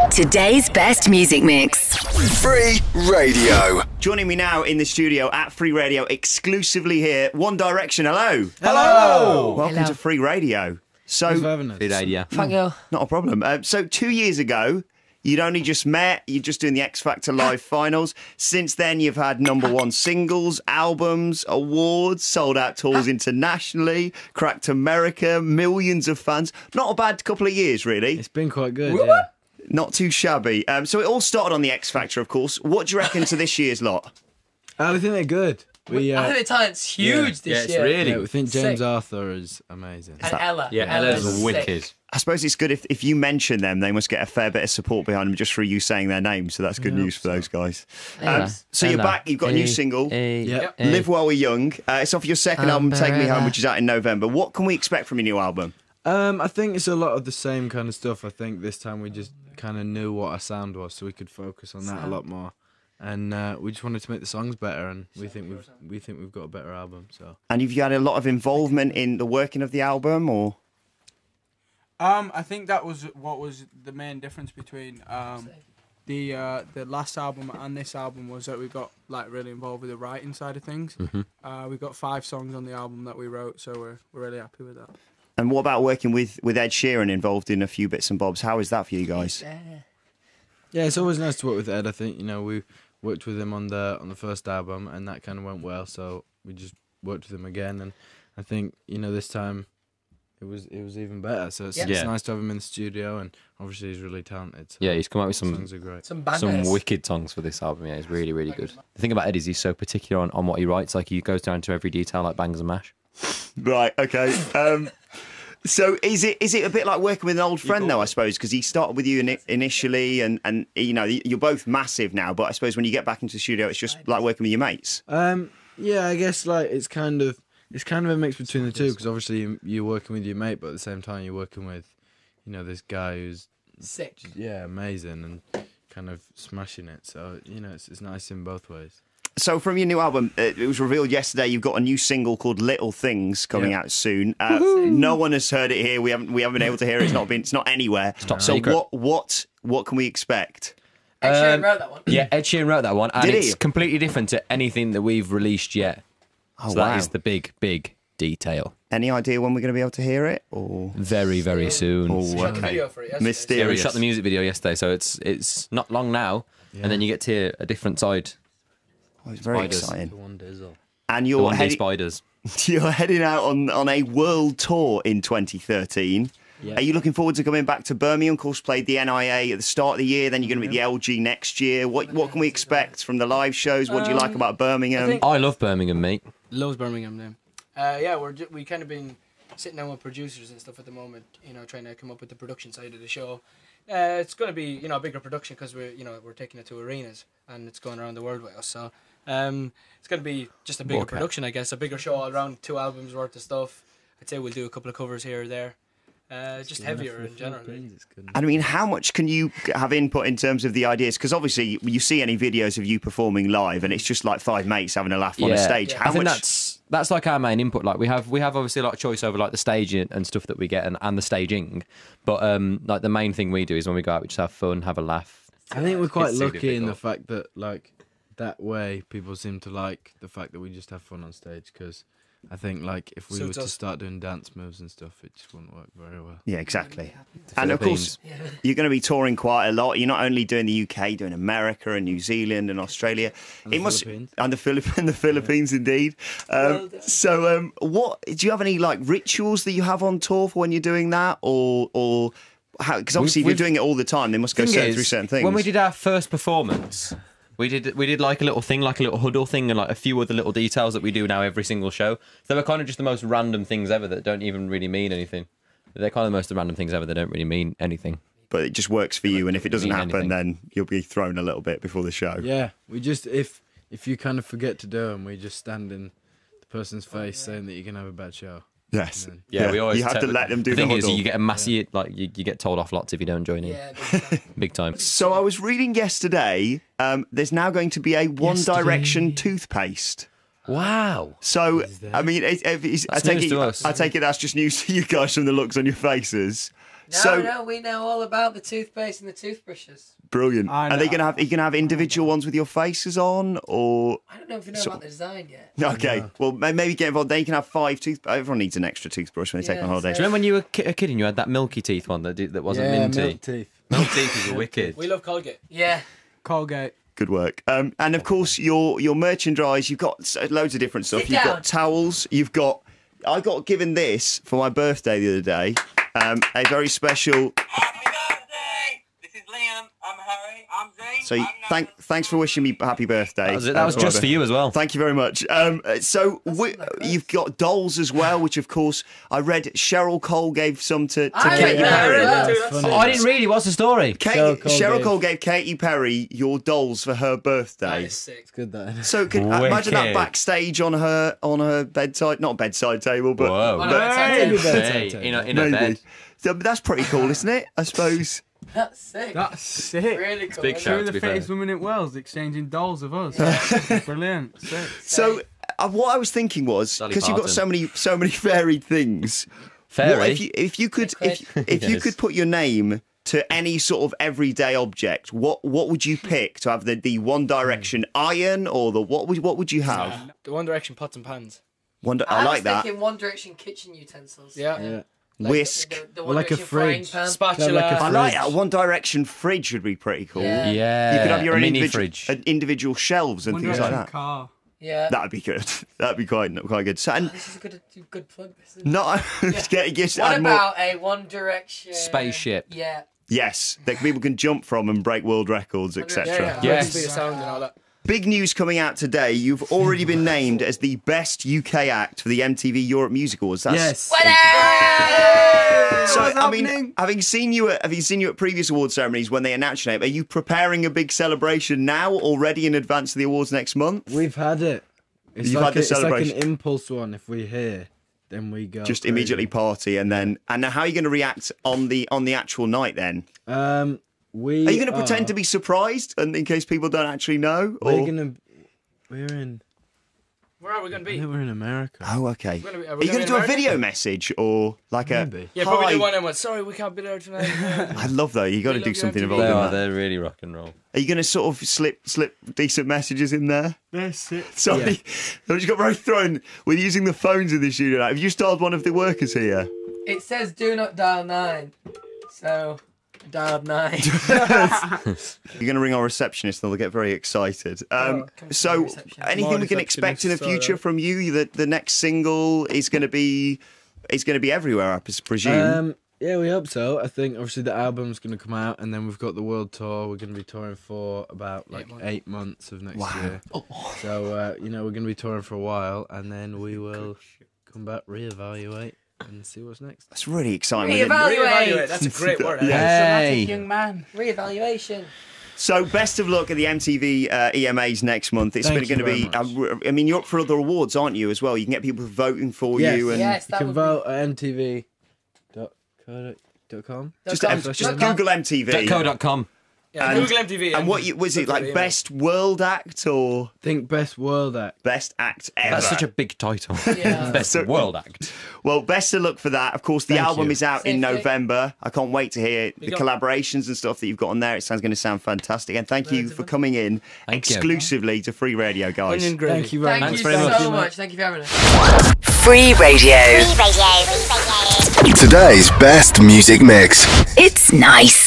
Today's best music mix. Free Radio. Joining me now in the studio at Free Radio, exclusively here, One Direction. Hello. Hello. Welcome to Free Radio. Thanks for having us. Free Radio. Thank you. Not a problem. So 2 years ago, you'd only just met. You're just doing the X Factor Live finals. Since then, you've had #1 singles, albums, awards, sold out tours internationally, cracked America, millions of fans. Not a bad couple of years, really. It's been quite good, yeah. Not too shabby. So it all started on the X Factor, of course. What do you reckon to this year's lot? I think they're good. I think the talent's huge this year. really. Yeah, we think James Sick. Arthur is amazing. And Ella. Yeah, Ella's Ella's sick. wicked. I suppose it's good if you mention them, they must get a fair bit of support behind them just for you saying their names. So that's good news for those guys. So you're back. You've got a new single, Yep. Live While We're Young. It's off your second album, Take Me Home, which is out in November. What can we expect from your new album? I think it's a lot of the same kind of stuff. I think this time we just kind of knew what our sound was, so we could focus on that a lot more. And we just wanted to make the songs better, and we think we've got a better album. So. And have you had a lot of involvement in the working of the album, or? I think that was what was the main difference between the last album and this album was that we got like really involved with the writing side of things. We got 5 songs on the album that we wrote, so we're really happy with that. And what about working with Ed Sheeran involved in a few bits and bobs? How is that for you guys? Yeah, it's always nice to work with Ed. I think we worked with him on the first album, and that kind of went well. So we just worked with him again, and I think this time it was even better. So it's nice to have him in the studio, and obviously he's really talented. So Yeah, he's come out with some songs are great. Some bangers. wicked songs for this album. Yeah, it's really, really good. The thing about Ed is he's so particular on what he writes. Like he goes down to every detail, like bangs and mash. Right. Okay. So is it a bit like working with an old friend though? I suppose because he started with you initially, and you're both massive now. But I suppose when you get back into the studio, it's just like working with your mates. Yeah, I guess like it's kind of a mix between the two, because obviously you're working with your mate, but at the same time you're working with this guy who's Sick. amazing and kind of smashing it. So it's nice in both ways. So from your new album, it was revealed yesterday you've got a new single called Little Things coming out soon. No one has heard it here. We haven't been able to hear it. It's not anywhere. Top so secret. what can we expect? Ed Sheeran wrote that one. Yeah, Ed Sheeran wrote that one, and Did he? it's completely different to anything that we've released yet. Oh, So wow. that is the big detail. Any idea when we're going to be able to hear it? Or Very, very soon. Oh, Shot the video for it yesterday. mysterious. Yeah, we shot the music video yesterday, so it's not long now, and then you get to hear a different side. Oh, it's very Spiders. exciting. The one dizzle. And The you're one-day heading, spiders. you're heading out on a world tour in 2013. Yeah. Are you looking forward to coming back to Birmingham? Of course, played the NIA at the start of the year. Then you're going to be at the LG next year. What can we expect from the live shows? What do you like about Birmingham? I love Birmingham, mate. Loves Birmingham then. Yeah, we kind of been sitting down with producers and stuff at the moment. Trying to come up with the production side of the show. It's going to be a bigger production because we're taking it to arenas and it's going around the world with us. So it's going to be just a bigger production, I guess, a bigger show all around, 2 albums worth of stuff. I'd say we'll do a couple of covers here or there. Just heavier in general. I mean, how much can you have input in terms of the ideas? Because obviously, you see any videos of you performing live, and it's just like 5 mates having a laugh on a stage. Yeah. How I think much? that's like our main input. Like we have obviously a lot of choice over like the staging and stuff that we get and the staging. But like the main thing we do is when we go out, we just have fun, have a laugh. I think we're quite It's super lucky in the difficult. fact that like that way people seem to like the fact that we just have fun on stage, because I think like if we were to start doing dance moves and stuff, it just wouldn't work very well. Yeah, exactly. And of course, you're going to be touring quite a lot. You're not only doing the UK, doing America and New Zealand and Australia. And the Philippines. And the Philippines, indeed. What do you have any like rituals that you have on tour for when you're doing that, or how? Because obviously, if you're doing it all the time, they must go through certain things. When we did our first performance, we did like a little thing, like a little huddle thing, and like a few other little details that we do now every single show. They were kind of just the most random things ever that don't even really mean anything. They're kind of the most random things ever that don't really mean anything. But it just works for you, and if it doesn't mean happen, anything. then you'll be thrown a little bit before the show. Yeah, we just if you kind of forget to do them, we just stand in the person's face saying that you're gonna have a bad show. Yes. Yeah, we always you have to let them do the thing the is, huddle. you get a massive you get told off lots if you don't join in. Yeah, Big time. So I was reading yesterday, there's now going to be a One Direction toothpaste. Wow. So, I mean, I take news to us. it that's just news to you guys from the looks on your faces. No, we know all about the toothpaste and the toothbrushes. Brilliant. I Are they know. going to have? Are you going to have individual ones with your faces on, or? I don't know if you know about the design yet. Okay, well maybe get involved. They can have 5 Everyone needs an extra toothbrush when they take on holiday. Do you remember when you were a kid and you had that milky teeth one that wasn't minty? milk teeth. Milk teeth is wicked. We love Colgate. Yeah. Colgate. Good work. And of course, your merchandise. You've got loads of different stuff. Sit You've down. got towels. I got given this for my birthday the other day. A very special. Happy birthday! This is Liam. I'm Harry. I'm Zane. So thanks for wishing me happy birthday. That was just for you as well. Thank you very much. You've got dolls as well, which of course I read Cheryl Cole gave some to Katy Perry. Oh, I didn't really. What's the story? Cheryl Cole gave Katy Perry your dolls for her birthday. That is sick. It's good that. So imagine that Wicked. backstage on her bedside, not bedside table, but Whoa. On a bedside table. Hey, in a maybe. bed. So, but that's pretty cool, isn't it? I suppose. That's sick. That's sick. Really cool. big isn't shout. it? Two of to the be fair. fittest women in the world exchanging dolls of us. Brilliant. Sick. So what I was thinking was Dolly because you've got Parton. so many varied things. Fairy. What if you could if you Yes. could put your name to any sort of everyday object, what would you pick to have the One Direction iron or the what would you have? The One Direction pots and pans. I like was that. thinking One Direction kitchen utensils. Yeah. Whisk. The One like a Direction frying fridge. pan. Spatula. Like a I like that. One Direction fridge would be pretty cool. Yeah. Yeah. You could have your a own mini individual, fridge. individual shelves and One things like Direction that. car. Yeah. That'd be good. That'd be quite good. So, and This is a good plug. This is. not just What add more. about a One Direction Spaceship. Yeah. Yes, that people can jump from and break world records, Yeah, etc. yeah. Yes. Speed of sound and all that. Big news coming out today. You've already been named as the best UK act for the MTV Europe Music Awards. Yes. So, I mean, having seen you at previous award ceremonies when they announced your name, are you preparing a big celebration now already in advance of the awards next month? We've had it. It's You've had the it's like celebration. an impulse one. If we hear, then we go. Just crazy. immediately party and now how are you going to react on the actual night then? Are you going to pretend to be surprised and in case people don't actually know? Or? We're in. Where are we going to I be? think we're in America. Oh, okay. We're gonna be- Are are we you gonna going be to do a in video America? message or like Maybe. Yeah, probably Hi. do one and went, sorry, we can't be there tonight. I love that. You got to We do love something you, involved They in are. that. They're really rock and roll. Are you going to sort of slip decent messages in there? They're sick. Sorry, I just got very thrown with using the phones in the studio. Now. Have you started one of the workers here? It says do not dial 9. So, dialed 9. You're going to ring our receptionist and they'll get very excited. come to So, the reception. anything we can expect in the future from you? The next single is going to be everywhere, I presume. Yeah, we hope so. I think obviously the album's going to come out, and then we've got the world tour. We're going to be touring for about 8 months of next year. So we're going to be touring for a while, and then we will come back, reevaluate, and see what's next. That's really exciting. Reevaluate. That's a great word. Hey. Young man. Reevaluation. So, best of luck at the MTV EMAs next month. It's Thank going to you be. very I mean, you're up for other awards, aren't you? As well, you can get people voting for Yes. you, and Yes, You that can would vote at mtv.co.com. just .com. Google MTV. .co.com. Yeah, And- Google MTV. And what was it like? Best world act or Think best world act. best act ever? That's such a big title. Yeah. Best So- world act. Well, best of luck for that. Of course, the Thank album you. is out in Safety. November. I can't wait to hear the got- collaborations and stuff that you've got on there. It sounds going to sound fantastic. And thank you for coming in Thank you. exclusively to Free Radio, guys. Onion gravy. Thank you very Thank much. you very much. so much. Thank you for having us. Free Radio. Today's best music mix. It's nice.